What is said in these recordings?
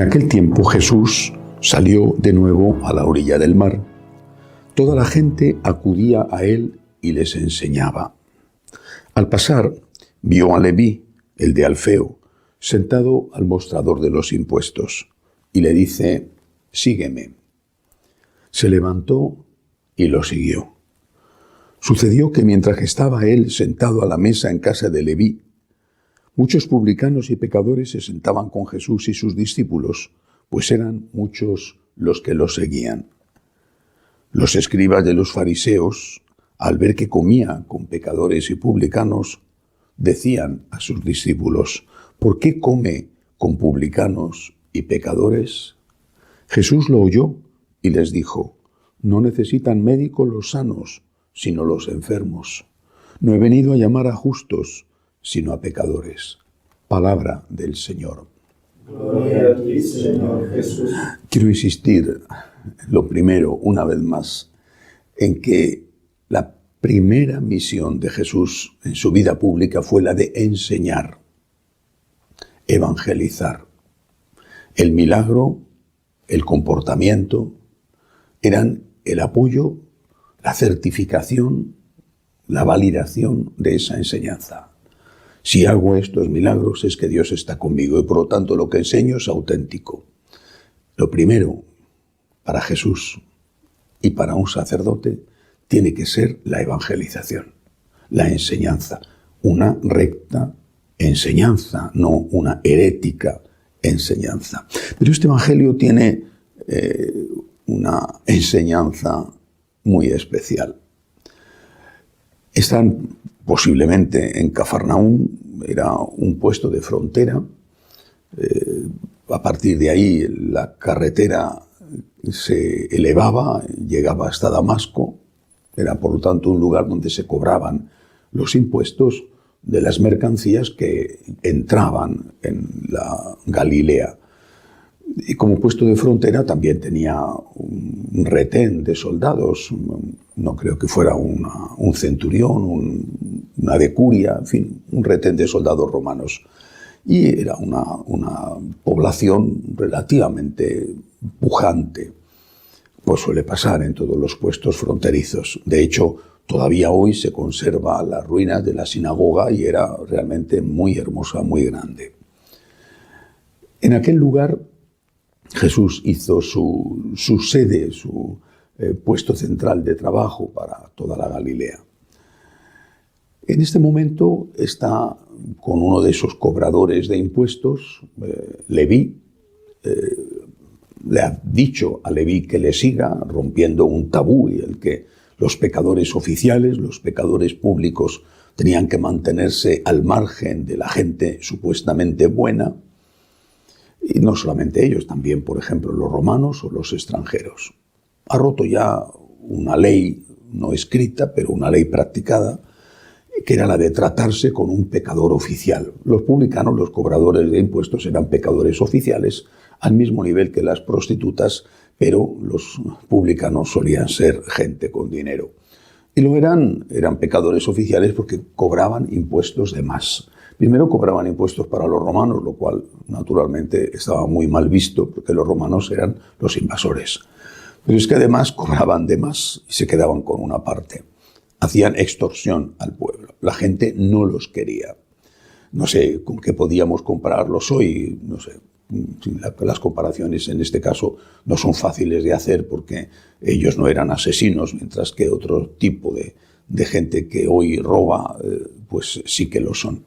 En aquel tiempo Jesús salió de nuevo a la orilla del mar. Toda la gente acudía a él y les enseñaba. Al pasar, vio a Leví, el de Alfeo, sentado al mostrador de los impuestos, y le dice: «Sígueme». Se levantó y lo siguió. Sucedió que mientras estaba él sentado a la mesa en casa de Leví, muchos publicanos y pecadores se sentaban con Jesús y sus discípulos, pues eran muchos los que los seguían. Los escribas de los fariseos, al ver que comía con pecadores y publicanos, decían a sus discípulos: «¿Por qué come con publicanos y pecadores?». Jesús lo oyó y les dijo: «No necesitan médico los sanos, sino los enfermos. No he venido a llamar a justos, sino a pecadores». Palabra del Señor. Gloria a ti, Señor Jesús. Quiero insistir, lo primero, una vez más, en que la primera misión de Jesús en su vida pública fue la de enseñar, evangelizar. El milagro, el comportamiento, eran el apoyo, la certificación, la validación de esa enseñanza. Si hago estos milagros es que Dios está conmigo y por lo tanto lo que enseño es auténtico. Lo primero para Jesús y para un sacerdote tiene que ser la evangelización, la enseñanza, una recta enseñanza, no una herética enseñanza. Pero este evangelio tiene una enseñanza muy especial. Están posiblemente en Cafarnaúm, era un puesto de frontera. A partir de ahí la carretera se elevaba, llegaba hasta Damasco. Era por lo tanto un lugar donde se cobraban los impuestos de las mercancías que entraban en la Galilea. Y como puesto de frontera también tenía un retén de soldados, no creo que fuera un centurión, una decuria, en fin, un retén de soldados romanos. Y era una población relativamente pujante, pues suele pasar en todos los puestos fronterizos. De hecho, todavía hoy se conserva las ruinas de la sinagoga y era realmente muy hermosa, muy grande. En aquel lugar Jesús hizo su sede, su puesto central de trabajo para toda la Galilea. En este momento está con uno de esos cobradores de impuestos, Leví. Le ha dicho a Leví que le siga, rompiendo un tabú y el que los pecadores oficiales, los pecadores públicos, tenían que mantenerse al margen de la gente supuestamente buena. Y no solamente ellos, también, por ejemplo, los romanos o los extranjeros. Ha roto ya una ley no escrita, pero una ley practicada, que era la de tratarse con un pecador oficial. Los publicanos, los cobradores de impuestos, eran pecadores oficiales al mismo nivel que las prostitutas, pero los publicanos solían ser gente con dinero. Y lo eran pecadores oficiales porque cobraban impuestos de más. Primero cobraban impuestos para los romanos, lo cual naturalmente estaba muy mal visto, porque los romanos eran los invasores. Pero es que además cobraban de más y se quedaban con una parte. Hacían extorsión al pueblo. La gente no los quería. No sé con qué podíamos compararlos hoy, no sé. Las comparaciones en este caso no son fáciles de hacer porque ellos no eran asesinos, mientras que otro tipo de gente que hoy roba, pues sí que lo son.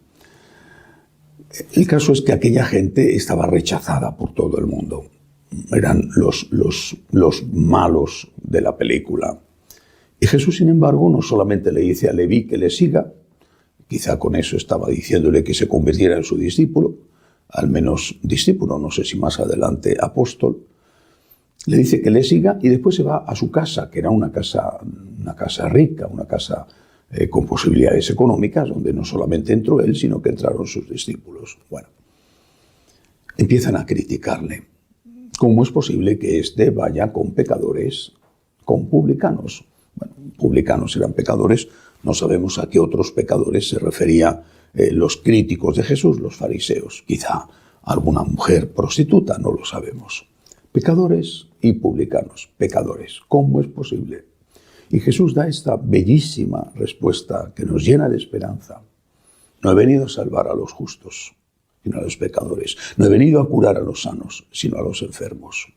El caso es que aquella gente estaba rechazada por todo el mundo. Eran los malos de la película. Y Jesús, sin embargo, no solamente le dice a Leví que le siga, quizá con eso estaba diciéndole que se convirtiera en su discípulo, al menos discípulo, no sé si más adelante apóstol. Le dice que le siga y después se va a su casa, que era una casa rica, una casa con posibilidades económicas, donde no solamente entró él, sino que entraron sus discípulos. Bueno, empiezan a criticarle. ¿Cómo es posible que éste vaya con pecadores, con publicanos? Bueno, publicanos eran pecadores, no sabemos a qué otros pecadores se refería los críticos de Jesús, los fariseos. Quizá alguna mujer prostituta, no lo sabemos. Pecadores y publicanos, pecadores. ¿Cómo es posible? Y Jesús da esta bellísima respuesta que nos llena de esperanza. No he venido a salvar a los justos, sino a los pecadores. No he venido a curar a los sanos, sino a los enfermos.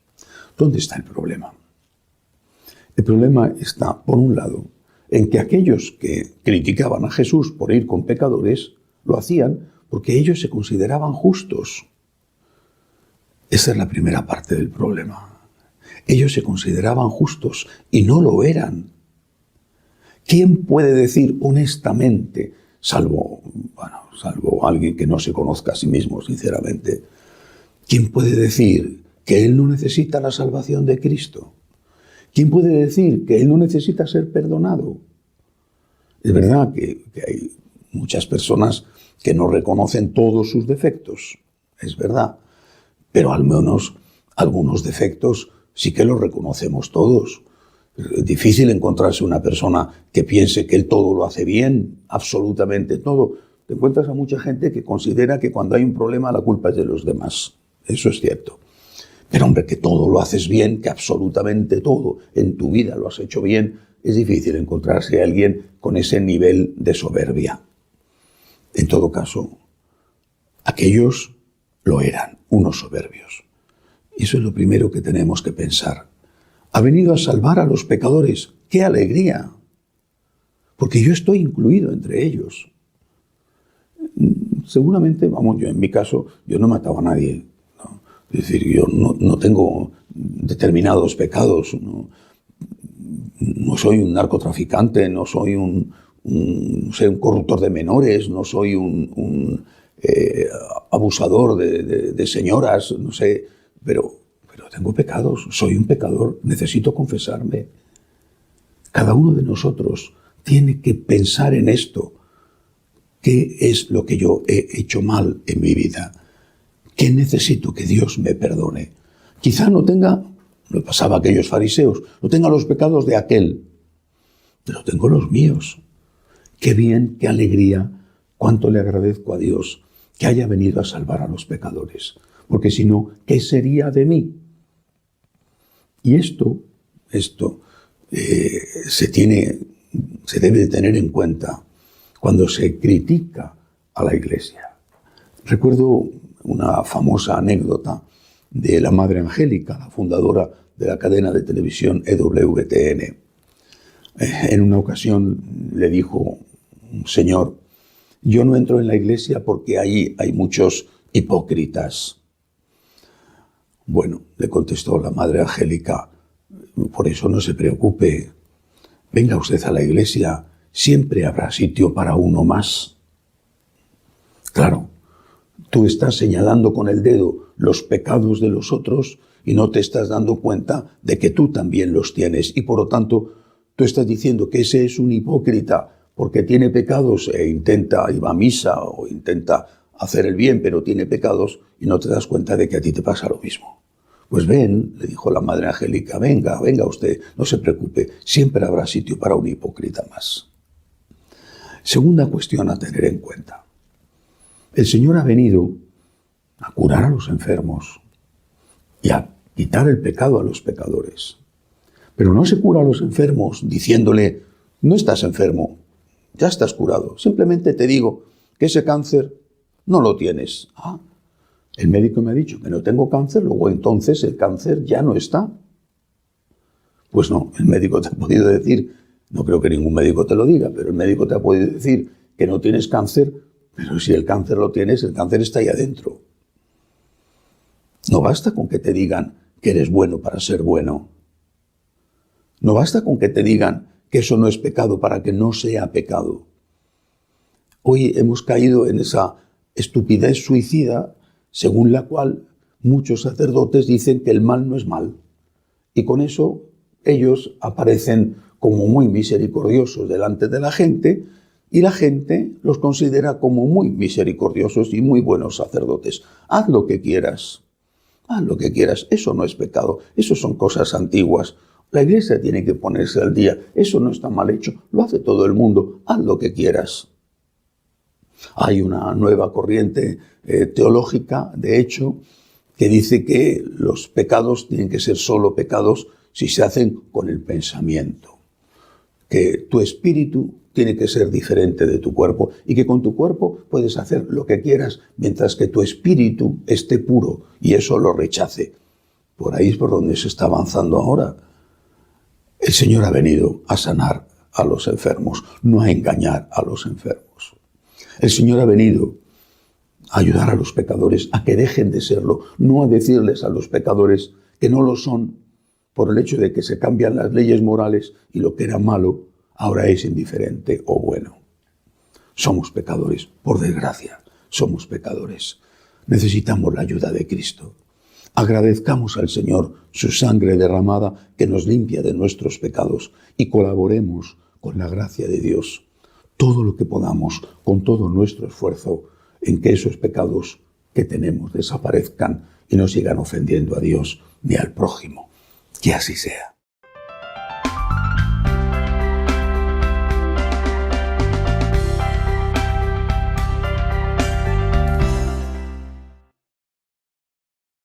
¿Dónde está el problema? El problema está, por un lado, en que aquellos que criticaban a Jesús por ir con pecadores, lo hacían porque ellos se consideraban justos. Esa es la primera parte del problema. Ellos se consideraban justos y no lo eran. ¿Quién puede decir honestamente, salvo alguien que no se conozca a sí mismo, sinceramente, quién puede decir que él no necesita la salvación de Cristo? ¿Quién puede decir que él no necesita ser perdonado? Es verdad que hay muchas personas que no reconocen todos sus defectos, es verdad, pero al menos algunos defectos sí que los reconocemos todos. Es difícil encontrarse una persona que piense que él todo lo hace bien, absolutamente todo. Te encuentras a mucha gente que considera que cuando hay un problema la culpa es de los demás. Eso es cierto. Pero hombre, que todo lo haces bien, que absolutamente todo en tu vida lo has hecho bien, es difícil encontrarse a alguien con ese nivel de soberbia. En todo caso, aquellos lo eran, unos soberbios. Y eso es lo primero que tenemos que pensar. Ha venido a salvar a los pecadores. ¡Qué alegría! Porque yo estoy incluido entre ellos. Seguramente, yo en mi caso, yo no mataba a nadie, ¿no? Es decir, yo no tengo determinados pecados, no soy un narcotraficante, no soy un corruptor de menores, no soy un abusador de señoras, no sé, pero tengo pecados, soy un pecador, necesito confesarme. Cada uno de nosotros tiene que pensar en esto. ¿Qué es lo que yo he hecho mal en mi vida? ¿Qué necesito que Dios me perdone? Quizá no tenga, lo pasaba a aquellos fariseos, no tenga los pecados de aquel, pero tengo los míos. Qué bien, qué alegría, cuánto le agradezco a Dios que haya venido a salvar a los pecadores. Porque si no, ¿qué sería de mí? Y esto se debe de tener en cuenta cuando se critica a la Iglesia. Recuerdo una famosa anécdota de la Madre Angélica, la fundadora de la cadena de televisión EWTN. En una ocasión le dijo un señor: yo no entro en la Iglesia porque ahí hay muchos hipócritas. Bueno, le contestó la Madre Angélica: por eso no se preocupe, venga usted a la Iglesia, siempre habrá sitio para uno más. Claro, tú estás señalando con el dedo los pecados de los otros y no te estás dando cuenta de que tú también los tienes. Y por lo tanto, tú estás diciendo que ese es un hipócrita porque tiene pecados e intenta ir a misa o intenta hacer el bien, pero tiene pecados, y no te das cuenta de que a ti te pasa lo mismo. Pues ven, le dijo la Madre Angélica, venga usted, no se preocupe, siempre habrá sitio para un hipócrita más. Segunda cuestión a tener en cuenta. El Señor ha venido a curar a los enfermos y a quitar el pecado a los pecadores. Pero no se cura a los enfermos diciéndole: no estás enfermo, ya estás curado. Simplemente te digo que ese cáncer no lo tienes. El médico me ha dicho que no tengo cáncer, luego entonces el cáncer ya no está. Pues no, el médico te ha podido decir, no creo que ningún médico te lo diga, pero el médico te ha podido decir que no tienes cáncer, pero si el cáncer lo tienes, el cáncer está ahí adentro. No basta con que te digan que eres bueno para ser bueno. No basta con que te digan que eso no es pecado para que no sea pecado. Hoy hemos caído en esa estupidez suicida según la cual muchos sacerdotes dicen que el mal no es mal. Y con eso ellos aparecen como muy misericordiosos delante de la gente y la gente los considera como muy misericordiosos y muy buenos sacerdotes. Haz lo que quieras. Haz lo que quieras. Eso no es pecado. Eso son cosas antiguas. La Iglesia tiene que ponerse al día. Eso no está mal hecho. Lo hace todo el mundo. Haz lo que quieras. Hay una nueva corriente teológica, de hecho, que dice que los pecados tienen que ser solo pecados si se hacen con el pensamiento, que tu espíritu tiene que ser diferente de tu cuerpo y que con tu cuerpo puedes hacer lo que quieras mientras que tu espíritu esté puro y eso lo rechace. Por ahí es por donde se está avanzando ahora. El Señor ha venido a sanar a los enfermos, no a engañar a los enfermos. El Señor ha venido a ayudar a los pecadores a que dejen de serlo, no a decirles a los pecadores que no lo son por el hecho de que se cambian las leyes morales y lo que era malo ahora es indiferente o bueno. Somos pecadores, por desgracia, somos pecadores. Necesitamos la ayuda de Cristo. Agradezcamos al Señor su sangre derramada que nos limpia de nuestros pecados y colaboremos con la gracia de Dios todo lo que podamos, con todo nuestro esfuerzo, en que esos pecados que tenemos desaparezcan y no sigan ofendiendo a Dios ni al prójimo. Que así sea.